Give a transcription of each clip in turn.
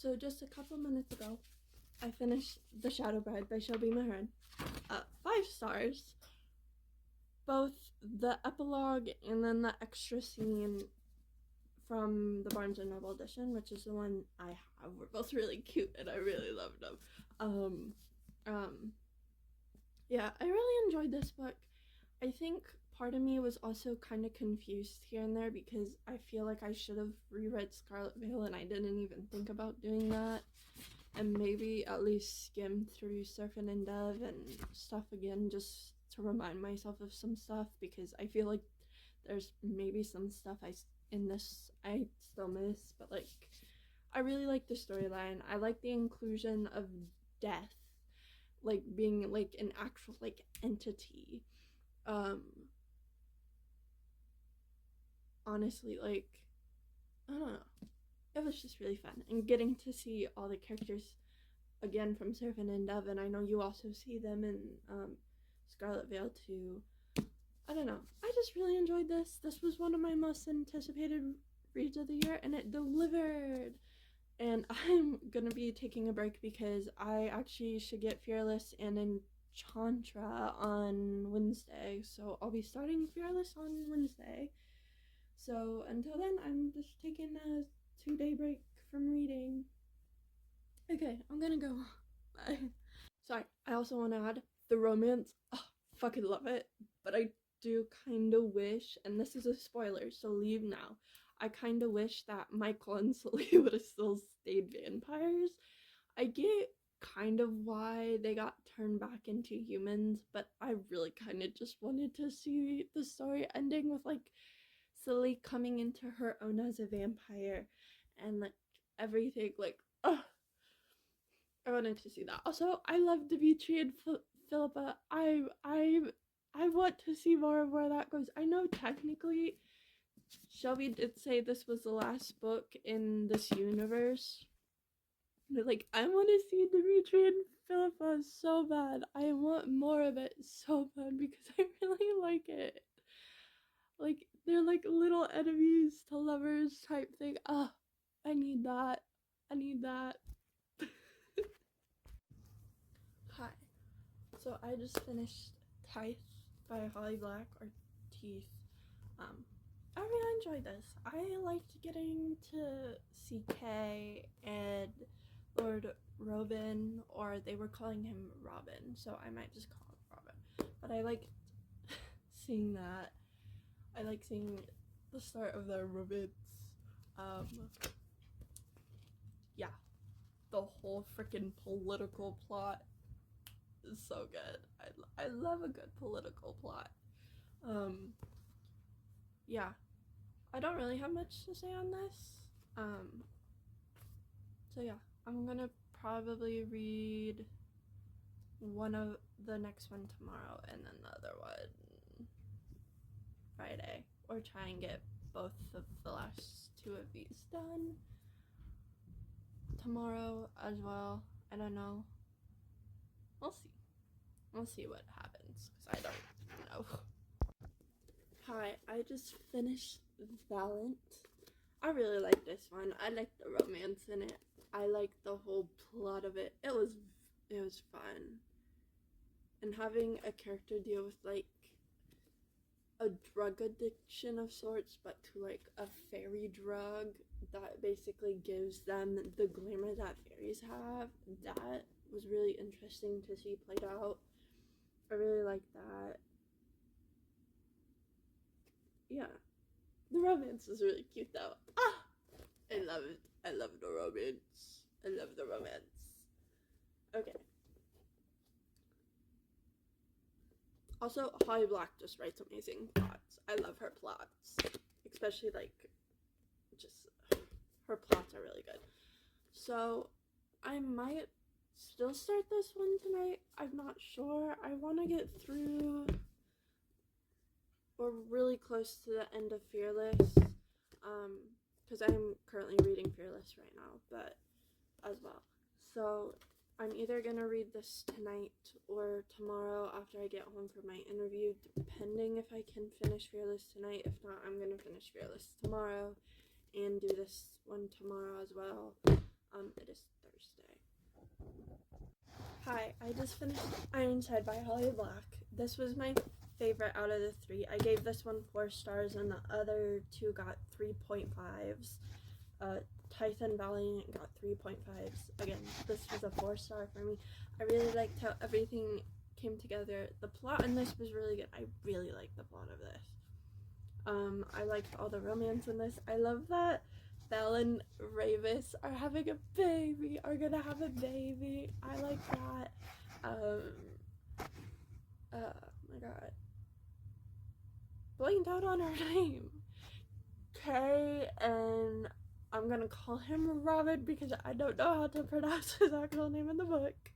So just a couple minutes ago, I finished The Shadow Bride by Shelby Mahan. 5 stars. Both the epilogue and then the extra scene from the Barnes & Noble edition, which is the one I have, were both really cute and I really loved them. Yeah, I really enjoyed this book. I think part of me was also kind of confused here and there because I feel like I should have reread Scarlet Veil and I didn't even think about doing that. And maybe at least skim through Surfin' and Dove and stuff again just to remind myself of some stuff, because I feel like there's maybe some stuff in this I still miss, but like I really like the storyline. I like the inclusion of death, like being like an actual like entity. Honestly, like I don't know, it was just really fun, and getting to see all the characters again from Surfin' and Dove, and I know you also see them in Scarlet Veil too. I don't know, I just really enjoyed this. This was one of my most anticipated reads of the year, and it delivered. And I'm gonna be taking a break because I actually should get Fearless and Enchantra on Wednesday, so I'll be starting Fearless on Wednesday. So until then, I'm just taking a 2-day break from reading. Okay, I'm gonna go. Bye. Sorry, I also want to add the romance. Oh, fucking love it. But I do kind of wish, and this is a spoiler, so leave now. I kind of wish that Michael and Sully would have still stayed vampires. I get kind of why they got turned back into humans, but I really kind of just wanted to see the story ending with like Sully coming into her own as a vampire and like everything. Like, ugh, I wanted to see that. Also, I love Dimitri and Philippa. I want to see more of where that goes. I know technically Shelby did say this was the last book in this universe. But like, I want to see Dimitri and Philippa so bad. I want more of it so bad because I really like it. Like, they're like little enemies to lovers type thing. Ah, I need that. I need that. Hi. So I just finished Tithe by Holly Black, or Teeth. I really enjoyed this. I liked getting to see Kay and Lord Robin, or they were calling him Robin, so I might just call him Robin. But I liked seeing that. I like seeing the start of their romance. Yeah, the whole freaking political plot is so good. I love a good political plot. Yeah, I don't really have much to say on this. So yeah, I'm gonna probably read one of the next one tomorrow and then the other one Friday, or try and get both of the last 2 of these done tomorrow as well. I don't know. We'll see. We'll see what happens, because I don't know. Hi, I just finished Valiant. I really like this one. I like the romance in it. I like the whole plot of it. It was fun. And having a character deal with like a drug addiction of sorts, but to like a fairy drug that basically gives them the glamour that fairies have, that was really interesting to see played out. I really like that. Yeah. The romance is really cute though. Ah! I love it. I love the romance. I love the romance. Okay. Also, Holly Black just writes amazing plots. I love her plots. Especially, like, just, her plots are really good. So, I might still start this one tonight. I'm not sure. I want to get through, or really close to the end of Fearless. Because I'm currently reading Fearless right now, but as well. So I'm either gonna read this tonight or tomorrow after I get home from my interview, depending if I can finish Fearless tonight. If not, I'm gonna finish Fearless tomorrow and do this one tomorrow as well. It is Thursday. Hi, I just finished Ironside by Holly Black. This was my favorite out of the 3. I gave this one 4 stars and the other 2 got 3.5s. Tyson Valiant got 3.5s. Again, this was a 4-star for me. I really liked how everything came together. The plot in this was really good. I really liked the plot of this. I liked all the romance in this. I love that Belle and Ravis are having a baby, are gonna have a baby. I like that. Oh my god. Blanked out on her name. Kay, and I'm gonna call him Robin because I don't know how to pronounce his actual name in the book.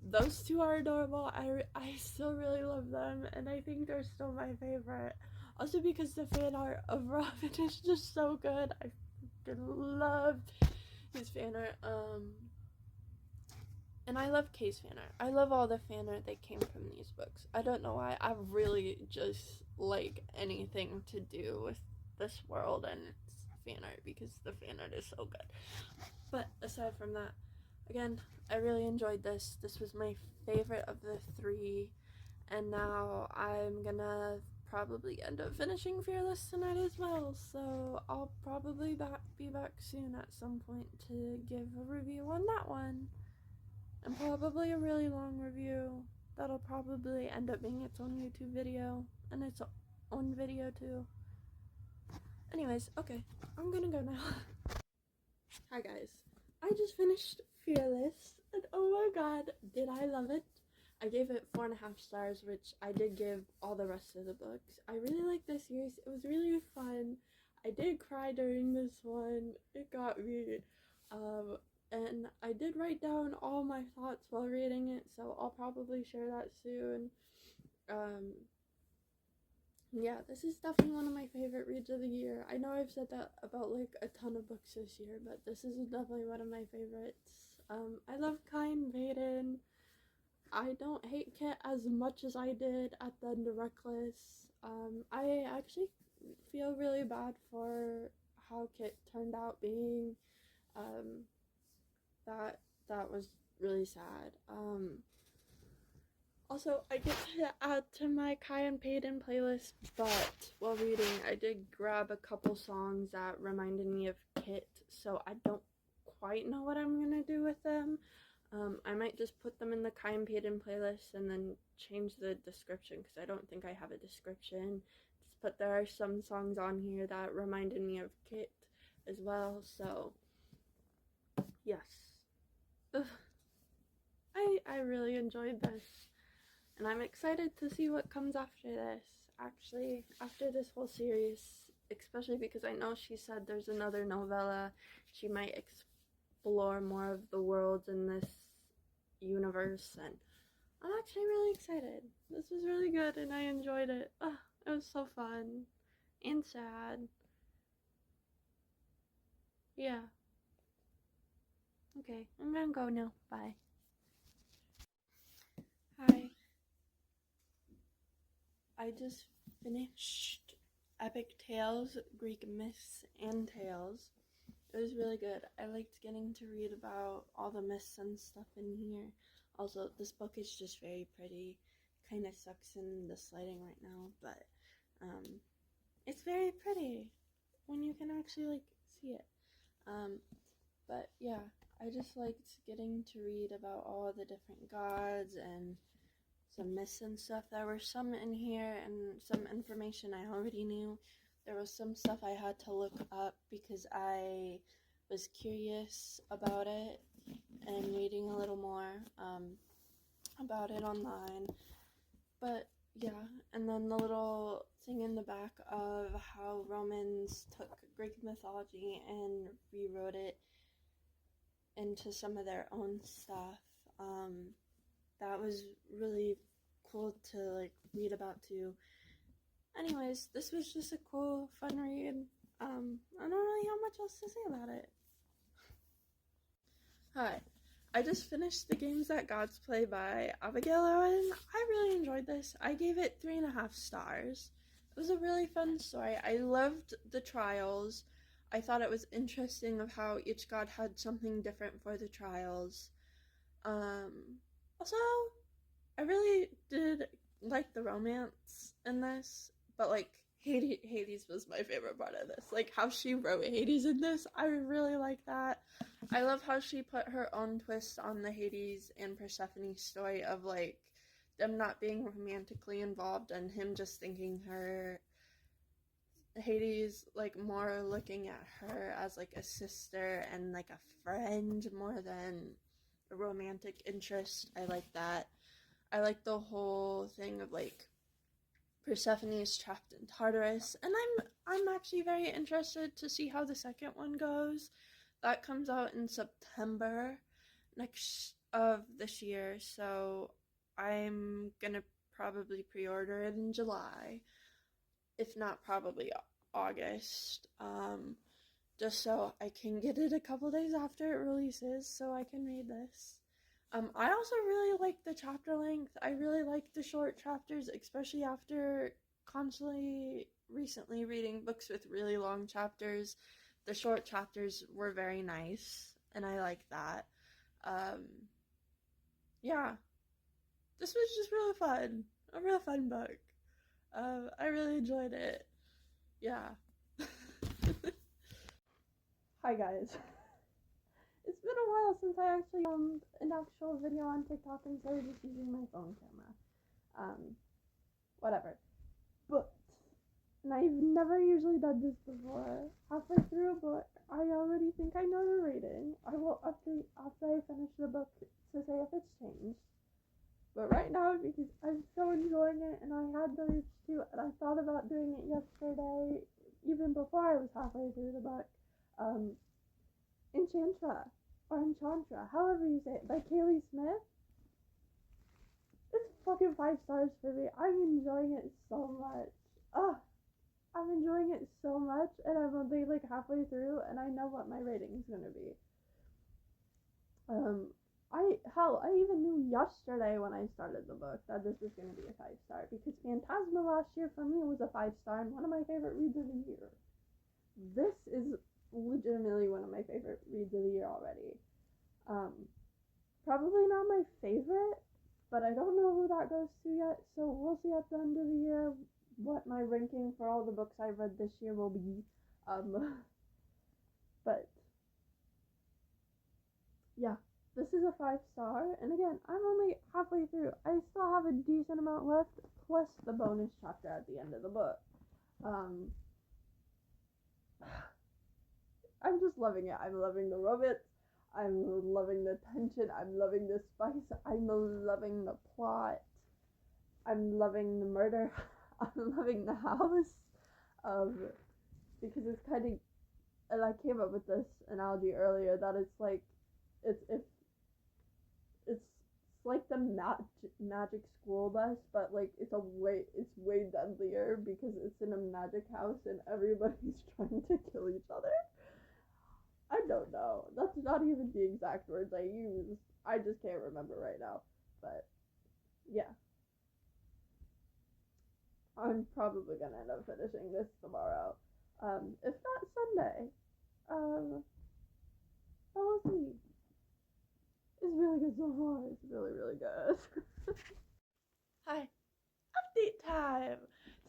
Those 2 are adorable. I still really love them, and I think they're still my favorite. Also because the fan art of Robin is just so good. I freaking love his fan art. And I love Kay's fan art. I love all the fan art that came from these books. I don't know why. I really just like anything to do with this world and its fan art because the fan art is so good. But aside from that, again, I really enjoyed this. This was my favorite of the 3. And now I'm gonna probably end up finishing Fearless tonight as well. So I'll probably be back soon at some point to give a review on that one. And probably a really long review that'll probably end up being its own YouTube video and its own video too. Anyways, okay, I'm gonna go now. Hi guys, I just finished Fearless and oh my god, did I love it. I gave it 4.5 stars, which I did give all the rest of the books. I really liked this series. It was really fun. I did cry during this one. It got me. And I did write down all my thoughts while reading it, so I'll probably share that soon. Yeah, this is definitely one of my favorite reads of the year. I know I've said that about like a ton of books this year, but this is definitely one of my favorites. I love Kai and Peyton. I don't hate Kit as much as I did at the end of Reckless. I actually feel really bad for how Kit turned out being. That was really sad. Also, I get to add to my Kai and Peyton playlist, but while reading, I did grab a couple songs that reminded me of Kit, so I don't quite know what I'm gonna do with them. I might just put them in the Kai and Peyton playlist and then change the description because I don't think I have a description. But there are some songs on here that reminded me of Kit as well, so yes. Ugh. I really enjoyed this, and I'm excited to see what comes after this. Actually, after this whole series, especially because I know she said there's another novella. She might explore more of the worlds in this universe, and I'm actually really excited. This was really good, and I enjoyed it. It was so fun and sad. Yeah. Okay, I'm gonna go now. Bye. Hi. I just finished Epic Tales, Greek Myths, and Tales. It was really good. I liked getting to read about all the myths and stuff in here. Also, this book is just very pretty. Kind of sucks in the lighting right now, but it's very pretty when you can actually like see it. But yeah, I just liked getting to read about all the different gods and some myths and stuff. There were some in here and some information I already knew. There was some stuff I had to look up because I was curious about it and reading a little more about it online. But yeah, and then the little thing in the back of how Romans took Greek mythology and rewrote it into some of their own stuff. That was really cool to like read about too. Anyways, this was just a cool, fun read. I don't really have much else to say about it. Hi, I just finished The Games That Gods Play by Abigail Owen. I really enjoyed this. I gave it 3.5 stars. It was a really fun story. I loved the trials. I thought it was interesting of how each god had something different for the trials. Also, I really did like the romance in this, but like Hades was my favorite part of this. Like how she wrote Hades in this, I really like that. I love how she put her own twist on the Hades and Persephone story of like them not being romantically involved and him just thinking her Hades like more looking at her as like a sister and like a friend more than a romantic interest. I like that. I like the whole thing of like Persephone is trapped in Tartarus, and I'm actually very interested to see how the second one goes. That comes out in September next of this year, so I'm gonna probably pre-order it in July, if not probably August, just so I can get it a couple days after it releases so I can read this. I also really like the chapter length. I really like the short chapters, especially after constantly recently reading books with really long chapters. The short chapters were very nice, and I like that. Yeah, this was just really fun. A real fun book. I really enjoyed it. Yeah. Hi guys. It's been a while since I actually filmed an actual video on TikTok instead of just using my phone camera. Whatever. But, and I've never usually done this before. Halfway through a book, I already think I know the rating. I will update after I finish the book to say if it's changed. But right now, because I'm so enjoying it and I had the urge to, and I thought about doing it yesterday, even before I was halfway through the book, Enchantra, or Enchantra, however you say it, by Kaylee Smith. It's fucking 5 stars for me. I'm enjoying it so much. I'm enjoying it so much, and I'm only like halfway through, and I know what my rating is gonna be. I even knew yesterday when I started the book that this was gonna be a 5 star, because Phantasma last year for me was a 5 star and one of my favorite reads of the year. This is legitimately one of my favorite reads of the year already. Probably not my favorite, but I don't know who that goes to yet, so we'll see at the end of the year what my ranking for all the books I've read this year will be. But yeah, this is a 5 star, and again, I'm only halfway through. I still have a decent amount left, plus the bonus chapter at the end of the book. I'm just loving it. I'm loving the romance. I'm loving the tension. I'm loving the spice. I'm loving the plot. I'm loving the murder. I'm loving the house. Because it's kind of, and I came up with this analogy earlier, that it's like, it's like the magic school bus, but like it's way deadlier because it's in a magic house and everybody's trying to kill each other. I don't know. That's not even the exact words I used. I just can't remember right now. But yeah. I'm probably gonna end up finishing this tomorrow. If not Sunday. We'll see. It's really good so far. It's really, really good. Hi. Update time!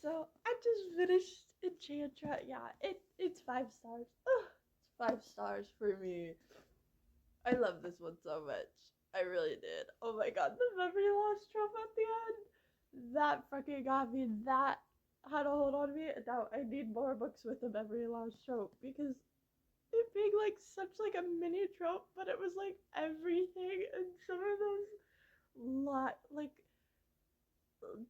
So, I just finished Enchantra. Yeah, it's 5 stars. Ugh, it's 5 stars for me. I love this one so much. I really did. Oh my god, the memory loss trope at the end. That fucking got me. That had a hold on me. Now I need more books with the memory loss trope, because it being like such like a mini trope, but it was like everything, and some of those like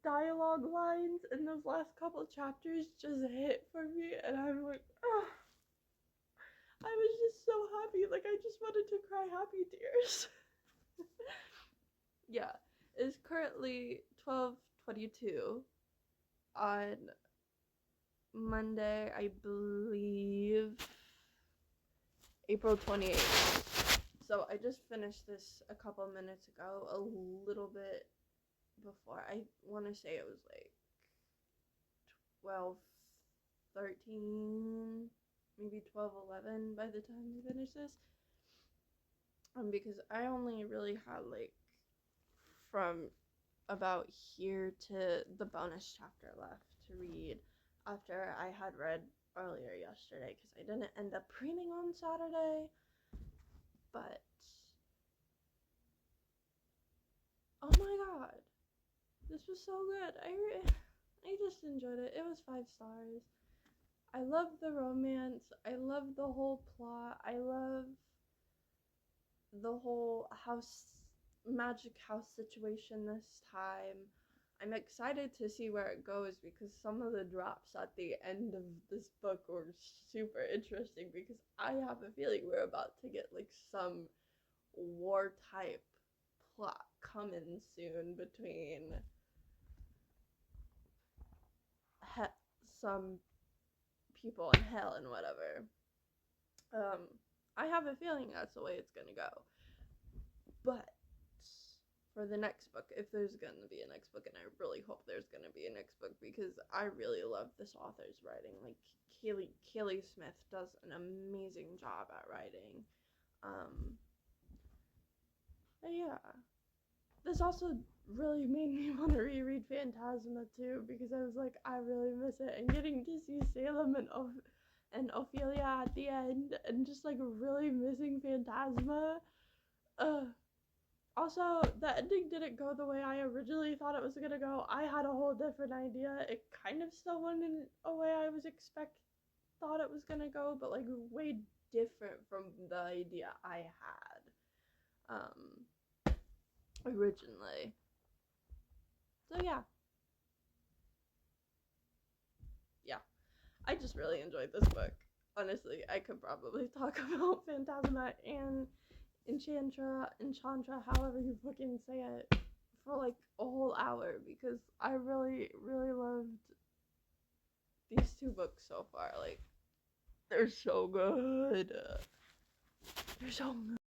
dialogue lines in those last couple chapters just hit for me, and I'm like, oh, I was just so happy. Like, I just wanted to cry happy tears. Yeah, it's currently 12:22 on Monday, I believe, April 28th. So I just finished this a couple minutes ago, a little bit before. I want to say it was like 12:13, maybe 12, 11 by the time we finish this. Because I only really had like from about here to the bonus chapter left to read after I had read earlier yesterday, because I didn't end up reading on Saturday. But oh my god, this was so good. I just enjoyed it. It was 5 stars. I love the romance. I love the whole plot. I love the whole magic house situation this time. I'm excited to see where it goes, because some of the drops at the end of this book were super interesting, because I have a feeling we're about to get like some war type plot coming soon between some people in hell and whatever. I have a feeling that's the way it's gonna go. But for the next book, if there's gonna be a next book, and I really hope there's gonna be a next book, because I really love this author's writing. Like, Kaylee Smith does an amazing job at writing. Yeah. This also really made me want to reread Phantasma too, because I was like, I really miss it, and getting to see Salem and Ophelia at the end, and just like really missing Phantasma. Also, the ending didn't go the way I originally thought it was gonna go. I had a whole different idea. It kind of still went in a way I was thought it was gonna go, but like way different from the idea I had originally. So yeah, I just really enjoyed this book. Honestly, I could probably talk about Phantasma and enchantra, however you fucking say it, for like a whole hour, because I really, really loved these 2 books so far. Like, they're so good. They're so good.